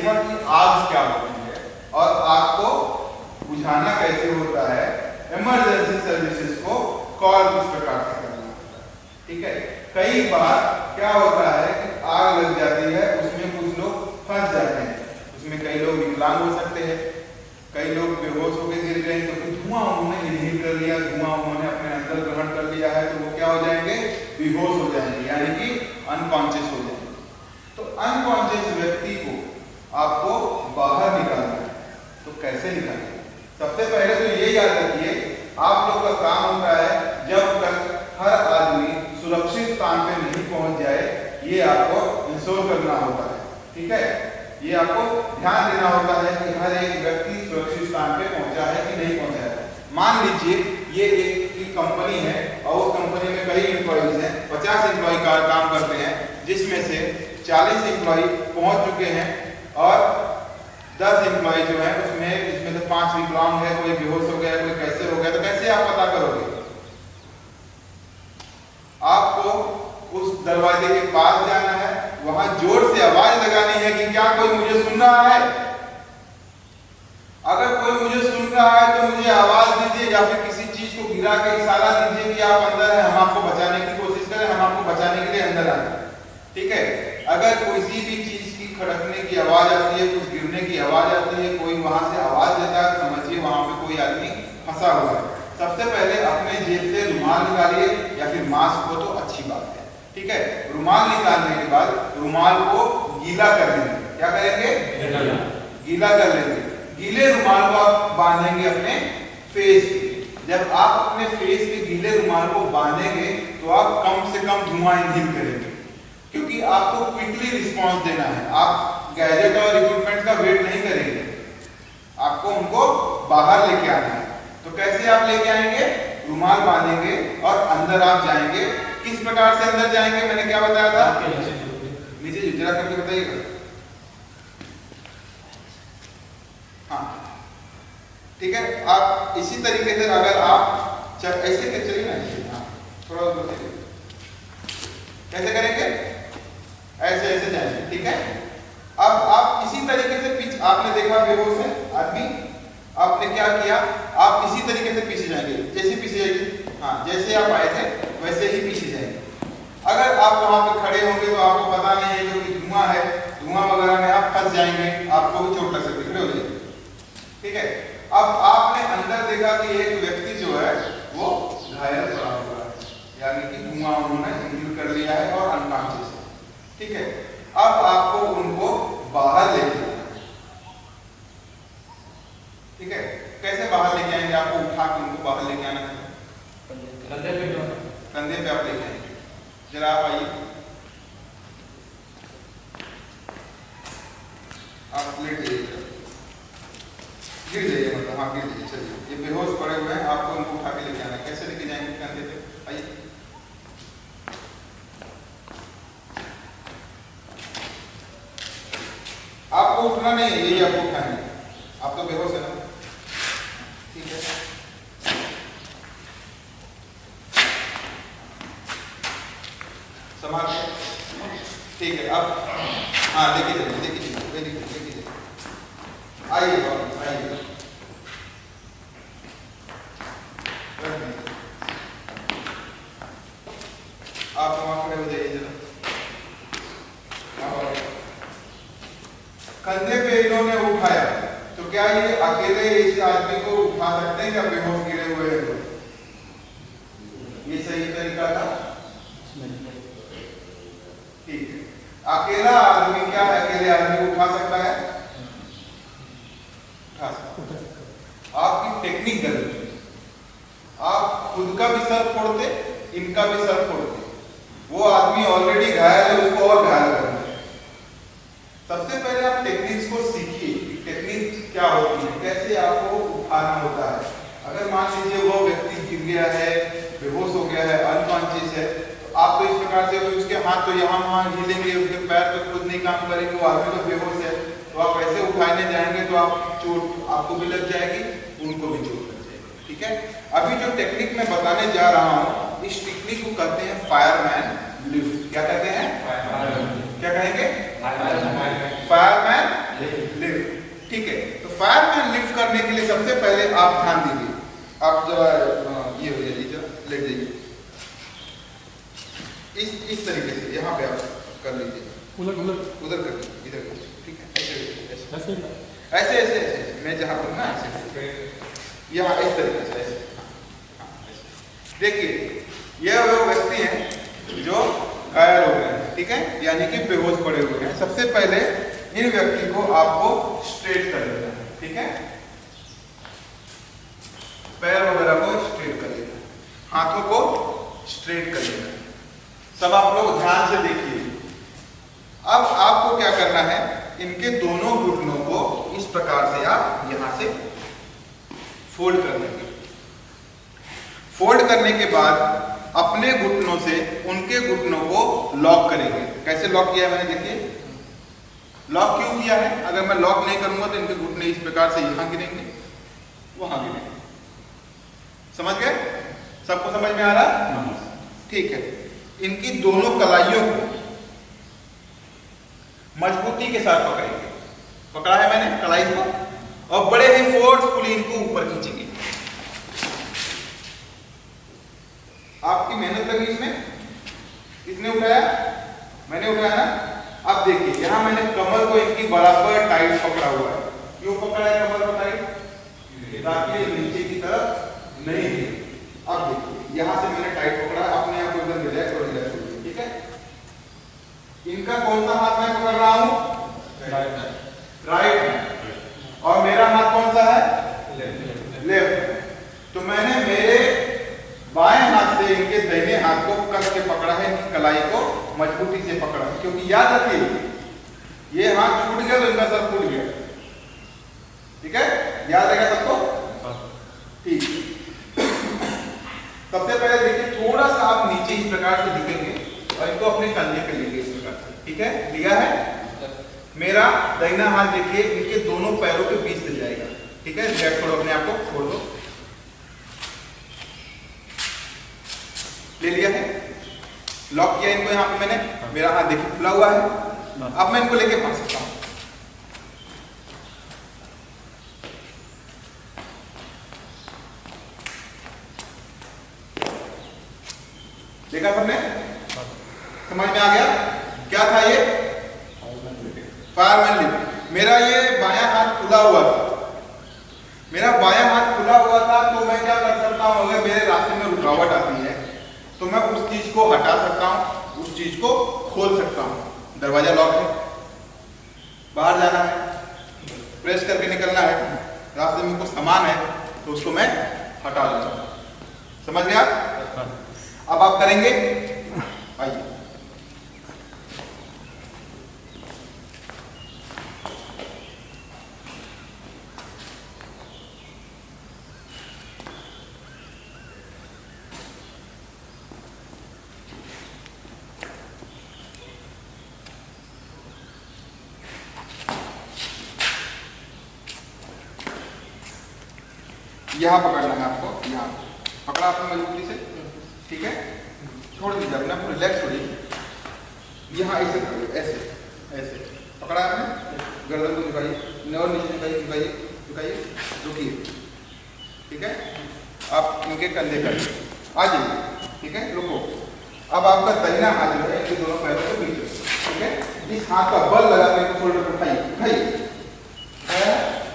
देखा कि आग क्या होती है और आग को बुझाना कैसे होता है, इमरजेंसी सर्विसेज को कॉल किस प्रकार से करना होता है। ठीक है, कई बार क्या होता है कि आग लग जाती है, उसमें कुछ लोग फंस जाते हैं, उसमें कई लोग विकलांग हो सकते हैं, कई लोग बेहोश होकर गिर गए, तो फिर धुआं उन्होंने इनहेल कर लिया, धुआं उन्होंने अपने अंदर ग्रहण कर लिया है, तो वो क्या हो जाएंगे, बेहोश हो जाएंगे, यानी कि अनकॉन्शियस हो जाएंगे। तो अनकॉन्शियस व्यक्ति को आपको बाहर निकालना है, तो कैसे निकालेंगे? सबसे पहले तो ये याद रखिए, आप लोग का काम होता है जब तक हर आदमी सुरक्षित स्थान पे नहीं पहुंच जाए, ये आपको इंश्योर करना होता है। ठीक है, ये आपको ध्यान देना होता है कि हर एक व्यक्ति सुरक्षित स्थान पे पहुंचा है कि नहीं पहुंचा है। मान लीजिए ये एक कंपनी है और उस कंपनी में कई एम्प्लॉइज हैं, 50 एम्प्लॉय काम करते हैं, जिसमें से 40 एम्प्लॉय पहुंच चुके हैं और 10 एम्प्लॉय जो है इसमें से 5 विकलांग है, कोई बेहोश हो गया, कोई कैसे हो गया, तो कैसे आप पता करोगे? आपको उस दरवाजे के पास जाना है, वहां जोर से आवाज लगानी है कि क्या कोई मुझे सुन रहा है? अगर कोई मुझे सुन रहा है तो मुझे आवाज दीजिए, या फिर किसी चीज को गिरा के इशारा दीजिए कि आप अंदर हैं, हम आपको बचाने की कोशिश करें, हम आपको बचाने के लिए अंदर आए। ठीक है, अगर किसी भी चीज की खड़कने की आवाज आती है, कुछ गिरने की आवाज आती है, कोई वहां से आवाज देता है, समझिए वहां पे कोई आदमी फंसा हुआ है। सबसे पहले अपने जेब से रुमाल निकालिए या फिर मास्क हो तो अच्छी बात है। ठीक है, रुमाल निकालने के बाद रुमाल को गीला कर लेंगे। क्या करेंगे? गीला कर लेंगे। गीले रुमाल को आप बांधेंगे अपने फेस पे। जब आप अपने फेस पे गीले रुमाल को बांधेंगे तो आप कम से कम धुआं इनहेल करेंगे, क्योंकि आपको क्विकली रिस्पॉन्स देना है। आप गैजेट और इक्विपमेंट का वेट नहीं करेंगे, आपको उनको बाहर लेके आना है। तो कैसे आप लेके आएंगे? रुमाल बांधेंगे और अंदर आप जाएंगे। किस प्रकार से अंदर जाएंगे, मैंने क्या बताया था? नीचे जरा करके बताइएगा। हाँ, ठीक है, आप इसी तरीके से अगर आप ऐसे के चलिए ना, थोड़ा बताइए कैसे करेंगे, ऐसे ऐसे जाएंगे। ठीक है, अब आप इसी तरीके से पीछे, आपने देखा बेहोश है आदमी, आपने क्या किया, आप इसी तरीके से पीछे जाएंगे, जैसे पीछे जाएंगे, हाँ जैसे आप आए थे वैसे ही पीछे जाएंगे। अगर आप वहां पे खड़े होंगे तो आपको पता नहीं है जो कि धुआं है, धुआं वगैरह में आप फंस जाएंगे, आपको भी चोट लग सकती है, खड़े हो जाइए। ठीक है, अब आपने अंदर देखा कि एक व्यक्ति जो है वो घायल पड़ा हुआ है, यानी कि धुआं उन्होंने इनहेल कर लिया है और अनकॉन्शियस है। ठीक है, अब आपको उनको बाहर लेके आना है। ठीक है, कैसे बाहर लेके आएंगे? आपको उठा के उनको बाहर लेके आना है, कंधे पे आप लेके आएंगे। जरा आप आइए, आप लेट जाइए, गिर जाइए, मतलब हाँ गिर जाइए। चलिए, ये बेहोश पड़े हुए हैं, आपको उनको उठा के लेके आना है। कैसे लेके जाएंगे? कंधे पे आइए, आपको उठना नहीं है, यही आपको उठाना है, आप तो बेहोश है ना। ठीक है, संभाल के, ठीक है, अब हाँ लेके जाइए, लेके जाइए, वेरी गुड, लेके जाइए, आइए आइए, आप वहां खड़े हो जाइए जरा। कंधे पे इन्होंने उठाया, तो क्या ये अकेले इस आदमी को उठा सकते हैं क्या बेहोश गिरे हुए हैं? ये सही तरीका था? ठीक है, अकेला आदमी क्या अकेले आदमी को उठा सकता है? उठा सकता है। आपकी टेक्निक गलत है, आप खुद का भी सर फोड़ते, इनका भी सर फोड़ते। वो आदमी ऑलरेडी घायल है, उसको और घायल करना है। सबसे पहले आप टेक्निक्स को सीखिए, टेक्निक क्या होती है, कैसे आपको उठाना होता है। अगर मान लीजिए वो व्यक्ति गिर गया है, बेहोश हो गया है, अनकॉन्शियस है, तो आप तो इस प्रकार से उसके हाथ तो यहाँ वहाँ हिलेंगे, उसके पैर तो खुद नहीं काम करेंगे, वो आदमी तो बेहोश है, तो आप ऐसे उठाने जाएंगे तो आप चोट आपको भी लग जाएगी, उनको भी चोट लग जाएगी। ठीक है, अभी जो टेक्निक मैं बताने जा रहा हूँ, इस टेक्निक को कहते हैं फायरमैन लिफ्ट। क्या कहते हैं? क्या कहेंगे? फायरमैन फायरमैन लिफ्ट करने के लिए सबसे पहले आप ध्यान दीजिए, आप जरा ये हो जाइए, जरा लेट जाइए इस तरीके से, यहाँ पे आप कर लीजिए, उधर कर लीजिए, इधर कर लीजिए, ठीक है, ऐसे ऐसे ऐसे मैं जहाँ पर ना ऐसे यहाँ इस तरीके से ऐसे। देखिए यह वो व्यक्ति हैं जो घायल हो गए हैं, ठीक है, यानी कि बेहोश पड़े हुए हैं। सबसे पहले इन व्यक्ति को आपको स्ट्रेट कर लेना है, ठीक है, पैर वगैरह को स्ट्रेट कर लेना है, हाथों को स्ट्रेट कर लेना है। सब आप लोग ध्यान से देखिए। अब आपको क्या करना है, इनके दोनों घुटनों को इस प्रकार से आप यहां से फोल्ड कर लेंगे। फोल्ड करने के बाद अपने घुटनों से उनके घुटनों को लॉक करेंगे। कैसे लॉक किया है मैंने, देखिए लॉक क्यों किया है। अगर मैं लॉक नहीं करूंगा तो इनके घुटने इस प्रकार से यहां गिरेंगे, वहां गिरेंगे। समझ गए? सबको समझ में आ रहा? ठीक है। इनकी दोनों कलाइयों को मजबूती के साथ पकड़ेंगे। पकड़ा है मैंने कलाई को, और बड़े ही फोर्सफुली इनको ऊपर खींचेंगे। आपकी मेहनत लगी इसमें, किसने उठाया? मैंने उठाया ना। अब देखिए यहां मैंने कमर को इनकी बराबर टाइट पकड़ा हुआ है। क्यों पकड़ा है कमर को टाइट? ताकि नीचे की तरफ नहीं गिरे। अब देखिए यहां से मैंने टाइट पकड़ा, अपने आप को एकदम रिलैक्स और रिलैक्स हो गया, ठीक है। इनका कौन सा हाथ मैं पकड़ रहा हूं? Right hand. और मेरा हाथ कौन सा है? लेफ्ट। तो मैंने मेरे बाएं हाथ से इनके दाहिने हाथ को कस के पकड़ा है, इनकी कलाई को मजबूती से पकड़ा है। क्योंकि याद रखिए ये हाथ छूट गया तो इनका सर फूट गया, ठीक है, याद रहेगा सबको? ठीक। सबसे पहले देखिए थोड़ा सा आप नीचे इस प्रकार से झुकेंगे और इनको अपने कंधे पे लेंगे इस प्रकार से, ठीक है। लिया है? मेरा दाहिना हाथ देखिए इनके दोनों पैरों के बीच से जाएगा, ठीक है। लेफ्ट छोड़ो, अपने आप को छोड़ दो। ले लिया है, लॉक किया इनको यहाँ पे मैंने। मेरा हाथ देखिए खुला हुआ है। अब मैं इनको लेके पा सकता हूँ। देखा सबने? समझ में आ गया क्या था ये? Fireman lift. मेरा ये बायां हाथ खुला हुआ था, मेरा बायां हाथ खुला हुआ था, तो मैं क्या कर सकता हूँ, अगर मेरे रास्ते में रुकावट आती है तो मैं उस चीज को हटा सकता हूँ, उस चीज को खोल सकता हूँ। दरवाजा लॉक है, बाहर जाना है, प्रेस करके निकलना है, रास्ते में कुछ सामान है तो उसको मैं हटा दूंगा। समझ गया? अब आप करेंगे, आइए। यहाँ पकड़ना है आपको, यहाँ पकड़ा आपने मजबूती से, ठीक है। छोड़ दीजिए अपने आप, रिलैक्स हो जाइए। यहाँ ऐसे करिए, ऐसे ऐसे पकड़ा आपने, गर्दन को झुकाइए, और नीचे झुकाइए, झुकाइए झुकाइए, रुकिए, ठीक है। आप इनके कंधे करिए, आ जाइए, ठीक है, रुको। अब आपका दाहिना हाथ जो है इनके दोनों पैरों के बीच, ठीक है। इस हाथ का बल लगा के शोल्डर पर उठाइए, उठाइए।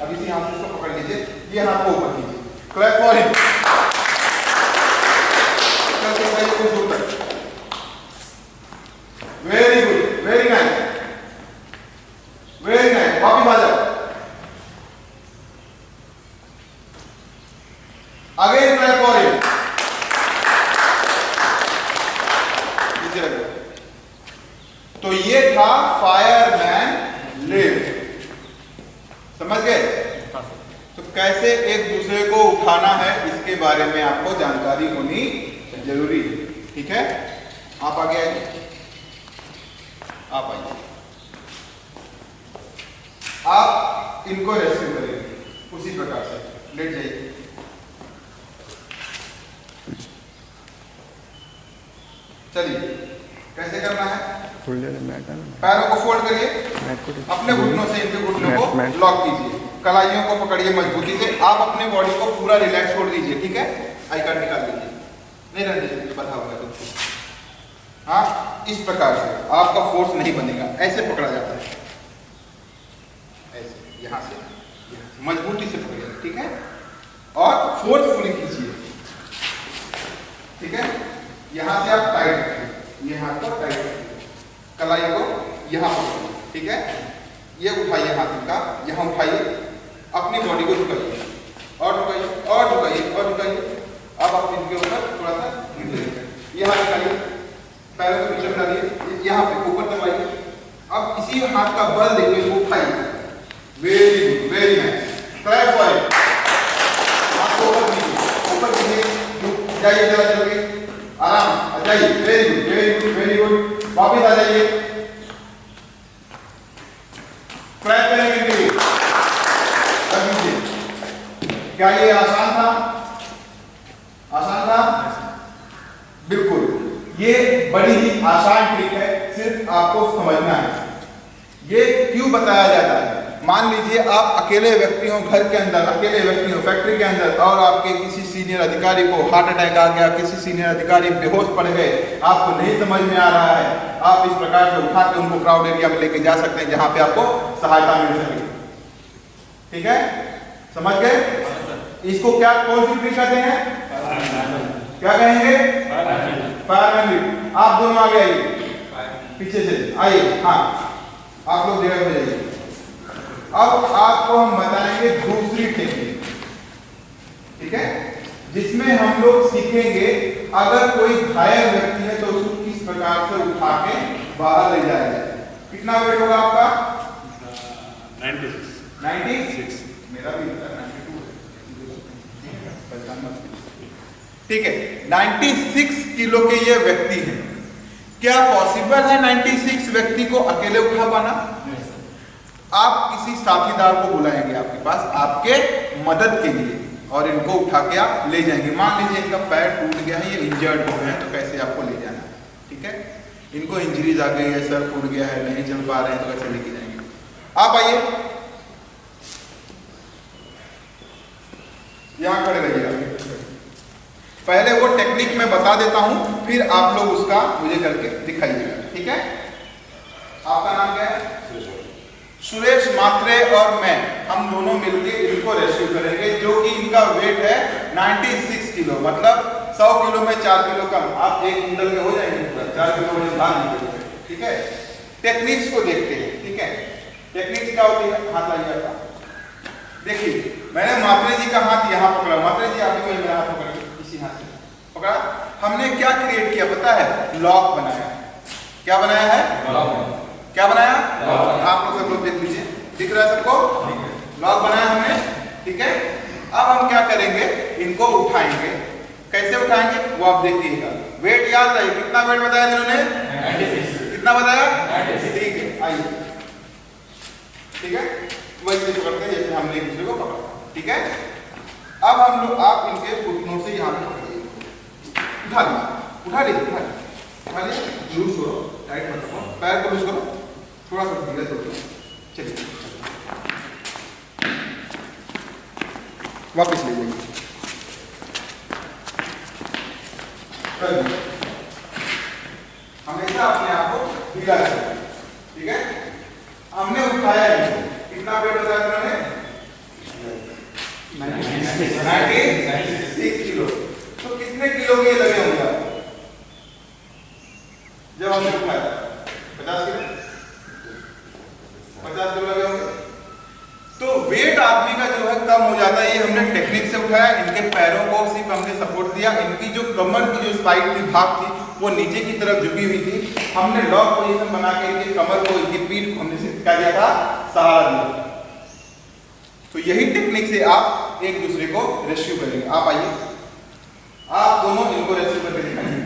अब इसी हाथ से इसको पकड़ लीजिए, ये हाथ को ऊपर कीजिए। Clap for him. Very good, very nice, very nice. वापिस आ जाओ। Again clap for him. तो ये था फायरमैन लिफ्ट। समझ गए? तो कैसे एक दूसरे को उठाना है इसके बारे में आपको जानकारी होनी जरूरी है, ठीक है। आप आगे आइए, आप आइए। आप इनको रेस्क्यू करेंगे उसी प्रकार से, लेट जाइए। चलिए कैसे करना है? पैरों को फोल्ड करिए, अपने घुटनों से इनके घुटनों को लॉक कीजिए। कलाइयों को पकड़िए मजबूती से। आप अपने बॉडी को पूरा रिलैक्स छोड़ दीजिए, ठीक है। आई कार्ड निकाल लीजिए, नहीं रहने दीजिए, बता होगा कुछ। हाँ, इस प्रकार से आपका फोर्स नहीं बनेगा। ऐसे पकड़ा जाता है, ऐसे यहाँ से मजबूती से पकड़िए, ठीक है। और फोर्सफुली खींचिए, ठीक है। यहाँ से आप टाइट रखिए, ये हाथ को टाइट रखिए, कलाई को यहाँ पकड़िए, ठीक है। ये उठाइए हाथ का, यहाँ उठाइए, अपनी बॉडी को झुकाइए और झुकाइए और झुकाइए और झुकाइए। अब आप इनके ऊपर थोड़ा सा यहाँ दिखाइए, पैरों को नीचे डालिए, यहाँ पे ऊपर दबाइए। अब इसी हाथ का बल देके इसको उठाइए। Very good, very nice, clap for it. हाथ को ऊपर कीजिए, जाइए जरा चलोगे, आराम आ जाइए। Very good, very good, very good. वापिस आ जाइए, क्लैप करेंगे के लिए। क्या ये आसान था? आसान था? बिल्कुल, ये बड़ी ही आसान ट्रिक है, सिर्फ आपको समझना है। ये क्यों बताया जाता है? मान लीजिए आप अकेले व्यक्ति हो, घर के अंदर अकेले व्यक्ति हो, फैक्ट्री के अंदर, और आपके किसी सीनियर अधिकारी को हार्ट अटैक आ गया, किसी सीनियर अधिकारी बेहोश पड़ गए, आपको नहीं समझ में आ रहा है, आप इस प्रकार से उठा के उनको क्राउड एरिया में लेके जा सकते हैं जहां पे आपको सहायता मिल सके, ठीक है। समझ गए? इसको क्या, कौन सी ट्रिक कहते हैं? क्या कहेंगे? Fireman grip. आप दोनों आगे आइए, पीछे से आइए, हाँ आप लोग जगह पे जाइए। अब आपको हम बताएंगे दूसरी टेक्निक, ठीक है, जिसमें हम लोग सीखेंगे अगर कोई घायल व्यक्ति है तो उसको किस प्रकार से उठा के बाहर ले जाया जाए। कितना वेट होगा आपका? 96। मेरा भी 92 है, ठीक है। 96 किलो के ये व्यक्ति है। क्या पॉसिबल है 96 व्यक्ति को अकेले उठा पाना? आप किसी साथीदार को बुलाएंगे आपके पास आपके मदद के लिए, और इनको उठा के आप ले जाएंगे। मान लीजिए इनका पैर टूट गया है, ये इंजर्ड हो गए हैं, तो कैसे आपको ले जाना है, ठीक है। इनको इंजरीज आ गई है, सर फूट गया है, नहीं चल पा रहे हैं, तो कैसे लेके जाएंगे? आप आइए, यहाँ खड़े रहिए। पहले वो टेक्निक मैं बता देता हूं, फिर आप लोग उसका मुझे करके दिखाइएगा, ठीक है। आपका नाम क्या है? सुरेश मात्रे और मैं, हम दोनों मिलकर इनको रेस्क्यू करेंगे, जो कि इनका वेट है 96 किलो, मतलब 100 किलो में 4 किलो कम। आप 1 क्विंटल के हो जाएंगे, 4 किलो वजन भाग निकलेंगे, ठीक है। टेक्निक्स को देखते हैं, ठीक है। टेक्निक्स क्या होती है? हाथ लाइए आपका, देखिए मैंने मात्रे जी का हाथ यहाँ पकड़ा, मात्रे जी आप भी मेरा हाथ पकड़ इसी हाथ से पकड़ा। हमने क्या क्रिएट किया पता है? लॉक बनाया। क्या बनाया है? क्या बनाया? आप लोग सब लोग देख लीजिए, दिख रहा है सबको? लॉक बनाया हमने, ठीक है। अब हम क्या करेंगे? इनको उठाएंगे। कैसे उठाएंगे वो आप देखिएगा। वेट याद रहे, कितना वेट बताया इन्होंने? 96। कितना बताया? 96। ठीक है, आइए, ठीक है। वैसे पकड़ते हैं जैसे हमने एक दूसरे को पकड़ा, ठीक है। अब हम लोग, आप इनके घुटनों से यहाँ पे पकड़िए, उठा लीजिए, उठा लीजिए, उठा लीजिए, लूज करो, टाइट मत करो, पैर को लूज करो, थोड़ा सा धीरे से। चलिए वापस ले जाइए, हमेशा अपने आप को ढीला रखें, ठीक है। हमने उठाया है, कितना वेट बताया उन्होंने? 96 किलो। तो कितने किलो के लगे होंगे आपको जब हमने उठाया? 50 किलो, 50 किलो लगे होंगे। तो वेट आदमी का जो है कम हो जाता है। ये हमने टेक्निक से उठाया, इनके पैरों को सिर्फ हमने सपोर्ट दिया, इनकी जो कमर की जो साइड थी, भाग थी, वो नीचे की तरफ झुकी हुई थी। हमने लॉक पोजीशन बना के इनकी कमर को, इनकी पीठ को हमने क्या दिया था? सहारा दिया। तो यही टेक्निक से आप एक दूसरे को रेस्क्यू करेंगे। आप आइए, आप दोनों इनको रेस्क्यू करके दिखाएंगे।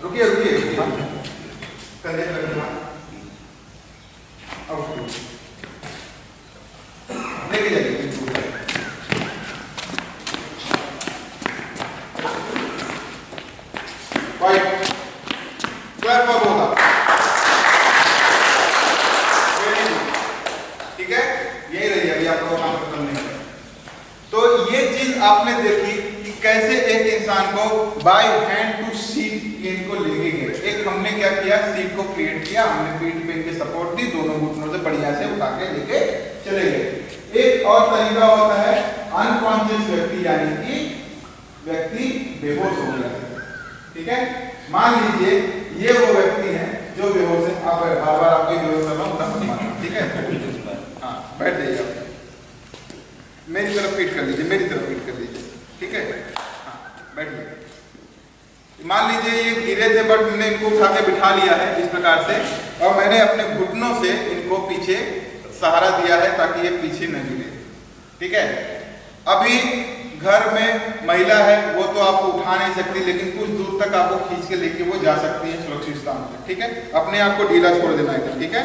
रुकिए रुकिए, कंधे पे रखना, लेके जाइए। वाइट आपने देखी कि कैसे एक इंसान को बाय हैंड टू सीट इनको लेके गए। एक हमने क्या किया, सीट को क्रिएट किया, हमने पीठ पे इनके सपोर्ट दी, दोनों घुटनों से बढ़िया से उठा के लेके चले गए। एक और तरीका होता है अनकॉन्शियस व्यक्ति, यानी कि व्यक्ति बेहोश हो गया, ठीक है। मान लीजिए ये वो व्यक्ति है जो बेहोश है, आप बार बार आपको बेहोश कर रहा हूँ, ठीक है। हाँ, बैठ जाइए, मेरी तरफ पीठ कर लीजिए, मेरी तरफ पीठ कर लीजिए, ठीक है। हाँ, बैठिए। मान लीजिए ये गिरे थे, बट मैंने इनको उठा के बिठा लिया है इस प्रकार से, और मैंने अपने घुटनों से इनको पीछे सहारा दिया है ताकि ये पीछे न गिरे, ठीक है। अभी घर में महिला है, वो तो आपको उठा नहीं सकती, लेकिन कुछ दूर तक आपको खींच के लेके वो जा सकती है सुरक्षित स्थान पर, ठीक है। अपने आप को ढीला छोड़ देना है, ठीक है।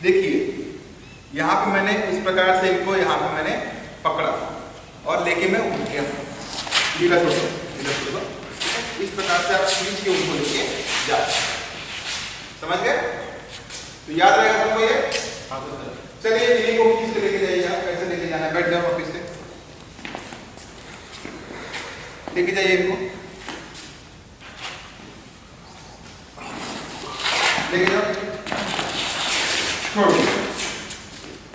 देखिए यहाँ पे मैंने इस प्रकार से इनको यहाँ पे मैंने पकड़ा और लेके मैं उठ गया, ढीला छोड़ दो, ढीला छोड़ दो, इस प्रकार से आप खींच के उनको लेके जा, समझ गए। तो याद रहेगा सबको ये। हाँ तो सर, चलिए इन्हीं को खींच के लेके जाइए। आप कैसे लेके जाना है, बैठ जाओ वापिस से, लेके जाइए इनको, लेके जाओ, छोड़ दो,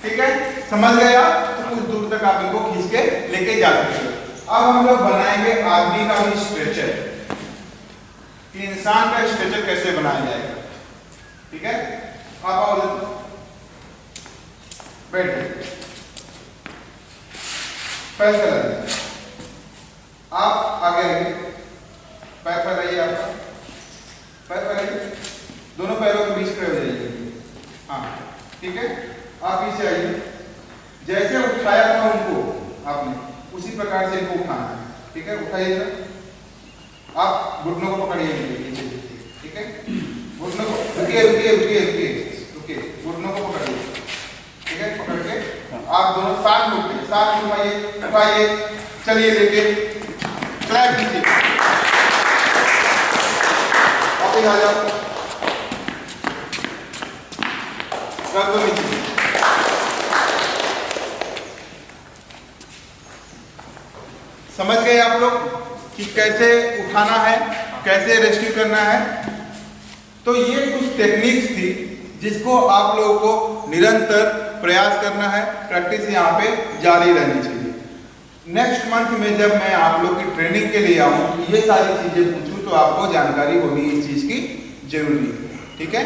ठीक है। समझ गए आप, तो कुछ दूर तक आप इनको खींच के लेके जा सकते हो। अब हम लोग बनाएंगे आदमी का भी स्ट्रेचर, कि इंसान का स्ट्रेचर कैसे बनाया जाएगा, ठीक है। आप आओ, बैठ, पैर फैलाइए, आप आगे आइए, पैर फैलाइए, आपका पैर फैलाइए, दोनों पैरों के बीच खड़े हो जाइए। हाँ, ठीक है। आप पीछे आइए, जैसे उठाया था उनको आपने, उसी प्रकार से इनको उठाना है, ठीक है। उठाइए, आप घुटनों को पकड़िए, ठीक है। घुटनों को, रुकिए रुकिए रुकिए रुकिए रुकिए, घुटनों को पकड़िए, ठीक है। पकड़ के आप दोनों साथ में उठिए, साथ में उठाइए, उठाइए, चलिए लेके क्लैप कीजिए, वापस आ जाओ, कर दो नीचे। समझ गए आप लोग कि कैसे उठाना है, कैसे रेस्क्यू करना है। तो ये कुछ टेक्निक्स थी जिसको आप लोगों को निरंतर प्रयास करना है, प्रैक्टिस यहाँ पे जारी रहनी चाहिए। नेक्स्ट मंथ में जब मैं आप लोग की ट्रेनिंग के लिए आऊँ, ये सारी चीजें पूछूं, तो आपको जानकारी होनी इस चीज की जरूरी है, ठीक है।